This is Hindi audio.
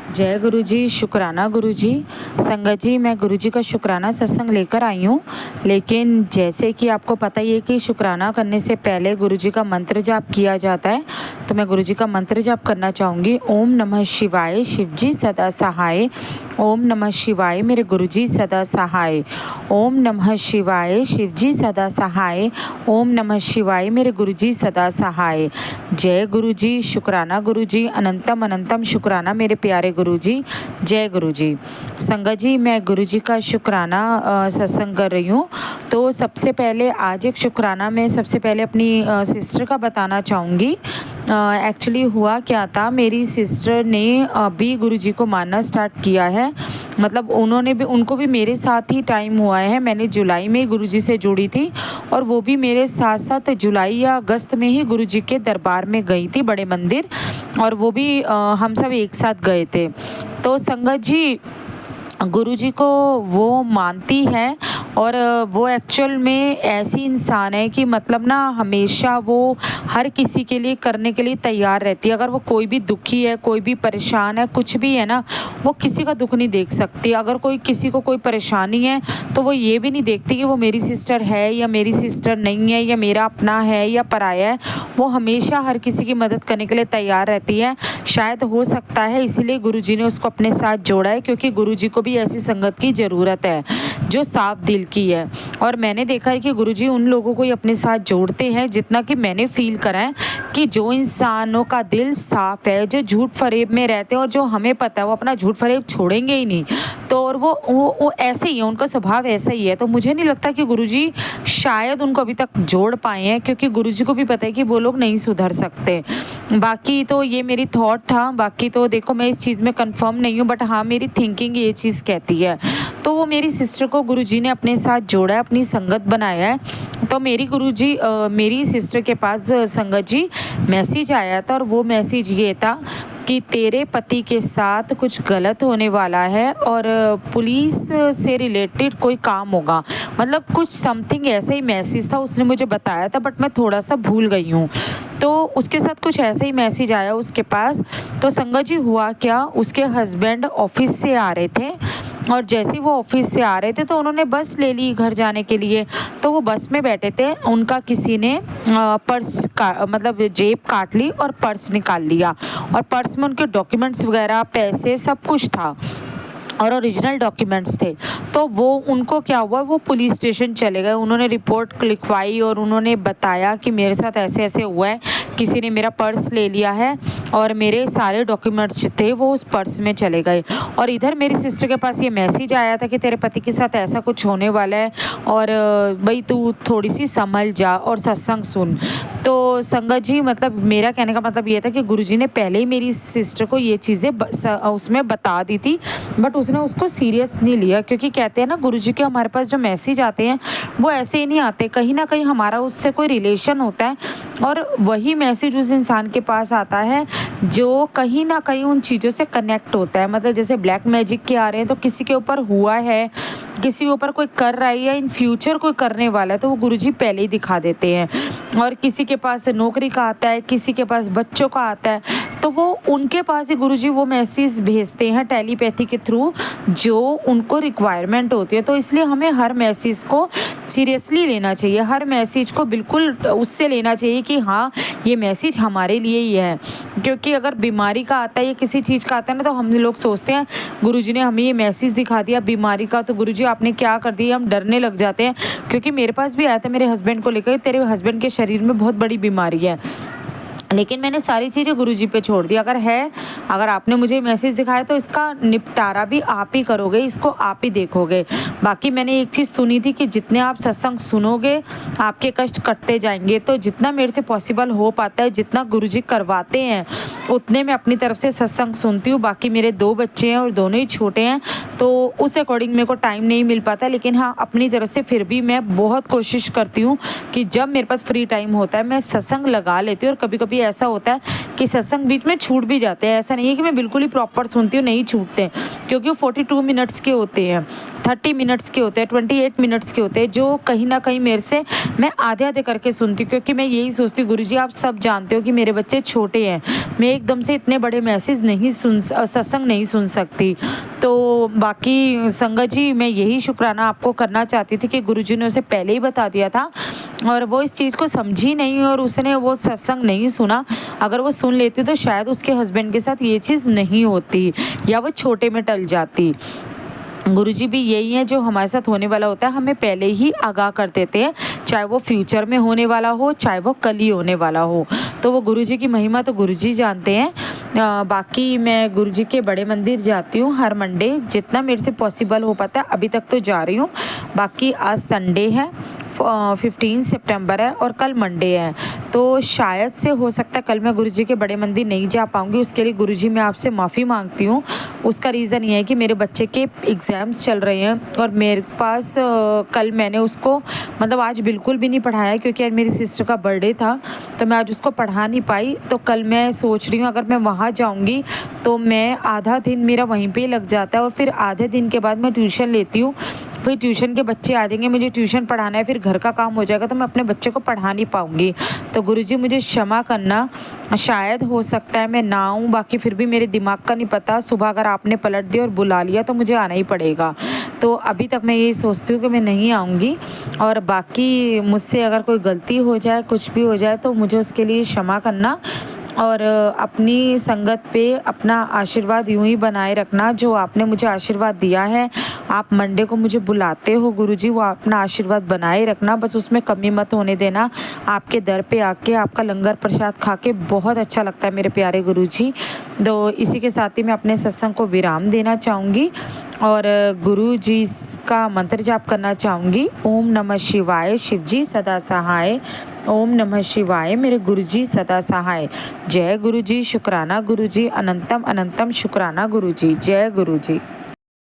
जय गुरु जी, शुक्राना गुरु जी। संगत जी, मैं गुरु जी का शुक्राना सत्संग लेकर आई हूँ, लेकिन जैसे कि आपको पता ही है कि शुक्राना करने से पहले गुरु जी का मंत्र जाप किया जाता है, तो मैं गुरु जी का मंत्र जाप करना चाहूँगी। ओम नमः शिवाय, शिव जी सदा सहाय। ओम नमः शिवाय, मेरे गुरु जी सदा सहाय। ओम नमः शिवाय, शिव जी सदा सहाय। ओम नमः शिवाय, मेरे गुरु जी सदा सहाय। जय गुरु जी, शुक्राना गुरु जी, अनंतम अनंतम शुक्राना मेरे प्यारे गुरु जी। जय गुरु जी। संगत जी, मैं गुरु जी का शुक्राना सत्संग कर रही हूँ। तो सबसे पहले आज एक शुक्राना मैं सबसे पहले अपनी सिस्टर का बताना चाहूँगी। एक्चुअली हुआ क्या था, मेरी सिस्टर ने अभी गुरु जी को मानना स्टार्ट किया है। मतलब उनको भी मेरे साथ ही टाइम हुआ है। मैंने जुलाई में ही गुरु जी से जुड़ी थी और वो भी मेरे साथ साथ जुलाई या अगस्त में ही गुरु जी के दरबार में गई थी, बड़े मंदिर, और वो भी हम सब एक साथ गए थे। तो संगत जी, गुरु जी को वो मानती है और वो एक्चुअल में ऐसी इंसान है कि मतलब ना हमेशा वो हर किसी के लिए करने के लिए तैयार रहती है। अगर वो कोई भी दुखी है, कोई भी परेशान है, कुछ भी है ना, वो किसी का दुख नहीं देख सकती। अगर कोई किसी को कोई परेशानी है तो वो ये भी नहीं देखती कि वो मेरी सिस्टर है या मेरी सिस्टर नहीं है, या मेरा अपना है या पराया है। वो हमेशा हर किसी की मदद करने के लिए तैयार रहती है। शायद हो सकता है इसीलिए गुरु जी ने उसको अपने साथ जोड़ा है, क्योंकि गुरु जी को भी ऐसी संगत की ज़रूरत है जो साफ दिल की है। और मैंने देखा है कि गुरु जी उन लोगों को ही अपने साथ जोड़ते हैं, जितना कि मैंने फील करा है कि जो इंसानों का दिल साफ है, जो झूठ फरेब में रहते हैं और जो हमें पता है वो अपना झूठ फरेब छोड़ेंगे ही नहीं, तो और वो ऐसे ही है, उनका स्वभाव ऐसा ही है। तो मुझे नहीं लगता कि गुरु जी शायद उनको अभी तक जोड़ पाए हैं, क्योंकि गुरु जी को भी पता है कि वो लोग नहीं सुधर सकते। बाकी तो ये मेरी थॉट था, बाकी तो देखो मैं इस चीज़ में कंफर्म नहीं हूँ, बट हाँ मेरी थिंकिंग ये चीज़ कहती है। तो वो मेरी सिस्टर को गुरु जी ने अपने साथ जोड़ा है, अपनी संगत बनाया है। तो मेरी सिस्टर के पास संगत जी मैसेज आया था, और वो मैसेज ये था कि तेरे पति के साथ कुछ गलत होने वाला है और पुलिस से रिलेटेड कोई काम होगा। मतलब कुछ समथिंग ऐसा ही मैसेज था, उसने मुझे बताया था, बट मैं थोड़ा सा भूल गई हूँ। तो उसके साथ कुछ ऐसा ही मैसेज आया उसके पास। तो संगत जी हुआ क्या, उसके हस्बैंड ऑफिस से आ रहे थे, और जैसे ही वो ऑफिस से आ रहे थे तो उन्होंने बस ले ली घर जाने के लिए। तो वो बस में बैठे थे, उनका किसी ने पर्स का मतलब जेब काट ली और पर्स निकाल लिया, और पर्स में उनके डॉक्यूमेंट्स वगैरह, पैसे, सब कुछ था और ओरिजिनल डॉक्यूमेंट्स थे। तो वो उनको क्या हुआ, वो पुलिस स्टेशन चले गए, उन्होंने रिपोर्ट लिखवाई और उन्होंने बताया कि मेरे साथ ऐसे ऐसे हुआ है, किसी ने मेरा पर्स ले लिया है और मेरे सारे डॉक्यूमेंट्स थे वो उस पर्स में चले गए। और इधर मेरी सिस्टर के पास ये मैसेज आया था कि तेरे पति के साथ ऐसा कुछ होने वाला है और भाई तू थोड़ी सी संभल जा और सत्संग सुन। तो संगत जी, मतलब मेरा कहने का मतलब ये था कि गुरुजी ने पहले ही मेरी सिस्टर को ये चीज़ें उसमें बता दी थी, बट उसने उसको सीरियस नहीं लिया, क्योंकि कहते हैं ना गुरुजी के हमारे पास जो मैसेज आते हैं वो ऐसे ही नहीं आते, कहीं ना कहीं हमारा उससे कोई रिलेशन होता है और वही मैसेज उस इंसान के पास आता है जो कहीं ना कहीं उन चीज़ों से कनेक्ट होता है। मतलब जैसे ब्लैक मैजिक के आ रहे हैं तो किसी के ऊपर हुआ है, किसी के ऊपर कोई कर रहा है या इन फ्यूचर कोई करने वाला है, तो वो गुरुजी पहले ही दिखा देते हैं। और किसी के पास नौकरी का आता है, किसी के पास बच्चों का आता है, तो वो उनके पास ही गुरुजी वो मैसेज भेजते हैं टेलीपैथी के थ्रू जो उनको रिक्वायरमेंट होती है। तो इसलिए हमें हर मैसेज को सीरियसली लेना चाहिए, हर मैसेज को बिल्कुल उससे लेना चाहिए कि हाँ ये मैसेज हमारे लिए ही है। क्योंकि अगर बीमारी का आता है या किसी चीज़ का आता है ना, तो हम लोग सोचते हैं गुरुजी ने हमें ये मैसेज दिखा दिया बीमारी का, तो गुरुजी आपने क्या कर दिया, हम डरने लग जाते हैं। क्योंकि मेरे पास भी आया था मेरे हस्बैंड को लेकर, तेरे हस्बैंड के शरीर में बहुत बड़ी बीमारी है, लेकिन मैंने सारी चीज़ें गुरुजी पे छोड़ दी। अगर आपने मुझे मैसेज दिखाया तो इसका निपटारा भी आप ही करोगे, इसको आप ही देखोगे। बाकी मैंने एक चीज़ सुनी थी कि जितने आप सत्संग सुनोगे आपके कष्ट कटते जाएंगे। तो जितना मेरे से पॉसिबल हो पाता है, जितना गुरुजी करवाते हैं उतने मैं अपनी तरफ से सत्संग सुनती हूँ। बाकी मेरे 2 बच्चे हैं और दोनों ही छोटे हैं, तो उस अकॉर्डिंग मेरे को टाइम नहीं मिल पाता। लेकिन हाँ, अपनी तरफ से फिर भी मैं बहुत कोशिश करती हूँ कि जब मेरे पास फ्री टाइम होता है मैं सत्संग लगा लेती हूँ। और कभी कभी कभी ऐसा होता है कि सत्संग बीच में छूट भी जाते हैं। ऐसा नहीं है कि मैं बिल्कुल ही प्रॉपर सुनती हूँ, नहीं छूटते, क्योंकि वो 42 मिनट्स के होते हैं, 30 मिनट्स के होते हैं, 28 मिनट्स के होते हैं, जो कहीं ना कहीं मेरे से मैं आधे आधे करके सुनती हूँ, क्योंकि मैं यही सोचती हूँ गुरुजी आप सब जानते हो कि मेरे बच्चे छोटे हैं, मैं एकदम से इतने बड़े मैसेज नहीं सत्संग नहीं सुन सकती। तो बाकी संगत जी, मैं यही शुक्राना आपको करना चाहती थी कि गुरुजी ने उसे पहले ही बता दिया था और वो इस चीज़ को समझी नहीं और उसने वो सत्संग नहीं सुना। अगर वो सुन लेती तो शायद उसके हस्बैंड के साथ ये चीज़ नहीं होती या वो छोटे में टल जाती। गुरुजी भी यही है, जो हमारे साथ होने वाला होता है हमें पहले ही आगाह कर देते हैं, चाहे वो फ्यूचर में होने वाला हो, चाहे वो कल ही होने वाला हो। तो वो गुरुजी की महिमा तो गुरुजी जानते हैं। बाकी मैं गुरुजी के बड़े मंदिर जाती हूँ हर मंडे, जितना मेरे से पॉसिबल हो पाता है, अभी तक तो जा रही हूँ। बाकी आज संडे है, 15 सितंबर है और कल मंडे है, तो शायद से हो सकता है कल मैं गुरुजी के बड़े मंदिर नहीं जा पाऊँगी। उसके लिए गुरुजी मैं आपसे माफ़ी मांगती हूँ। उसका रीज़न ये है कि मेरे बच्चे के एग्ज़ाम्स चल रहे हैं और मेरे पास कल मैंने उसको मतलब आज बिल्कुल भी नहीं पढ़ाया, क्योंकि आज मेरी सिस्टर का बर्थडे था, तो मैं आज उसको पढ़ा नहीं पाई। तो कल मैं सोच रही हूँ अगर मैं वहाँ जाऊँगी तो मैं आधा दिन मेरा वहीं पे लग जाता है और फिर आधे दिन के बाद मैं ट्यूशन लेती हूँ, फिर ट्यूशन के बच्चे आ जाएंगे, मुझे ट्यूशन पढ़ाना है, फिर घर का काम हो जाएगा, तो मैं अपने बच्चे को पढ़ा नहीं पाऊँगी। तो गुरुजी मुझे क्षमा करना, शायद हो सकता है मैं ना आऊँ, बाकी फिर भी मेरे दिमाग का नहीं पता, सुबह अगर आपने पलट दिया और बुला लिया तो मुझे आना ही पड़ेगा। तो अभी तक मैं यही सोचती हूँ कि मैं नहीं आऊँगी, और बाकी मुझसे अगर कोई गलती हो जाए, कुछ भी हो जाए, तो मुझे उसके लिए क्षमा करना और अपनी संगत पे अपना आशीर्वाद यूं ही बनाए रखना। जो आपने मुझे आशीर्वाद दिया है, आप मंडे को मुझे बुलाते हो गुरुजी, वो अपना आशीर्वाद बनाए रखना, बस उसमें कमी मत होने देना। आपके दर पे आके आपका लंगर प्रसाद खा के बहुत अच्छा लगता है मेरे प्यारे गुरुजी। तो इसी के साथ ही मैं अपने सत्संग को विराम देना चाहूँगी और गुरु जी का मंत्र जाप करना चाहूँगी। ओम नमः शिवाय, शिवजी सदा सहाय। ओम नमः शिवाय, मेरे गुरुजी सदा सहाय। जय गुरुजी, शुक्राना गुरुजी, अनंतम अनंतम शुक्राना गुरुजी। जय गुरुजी।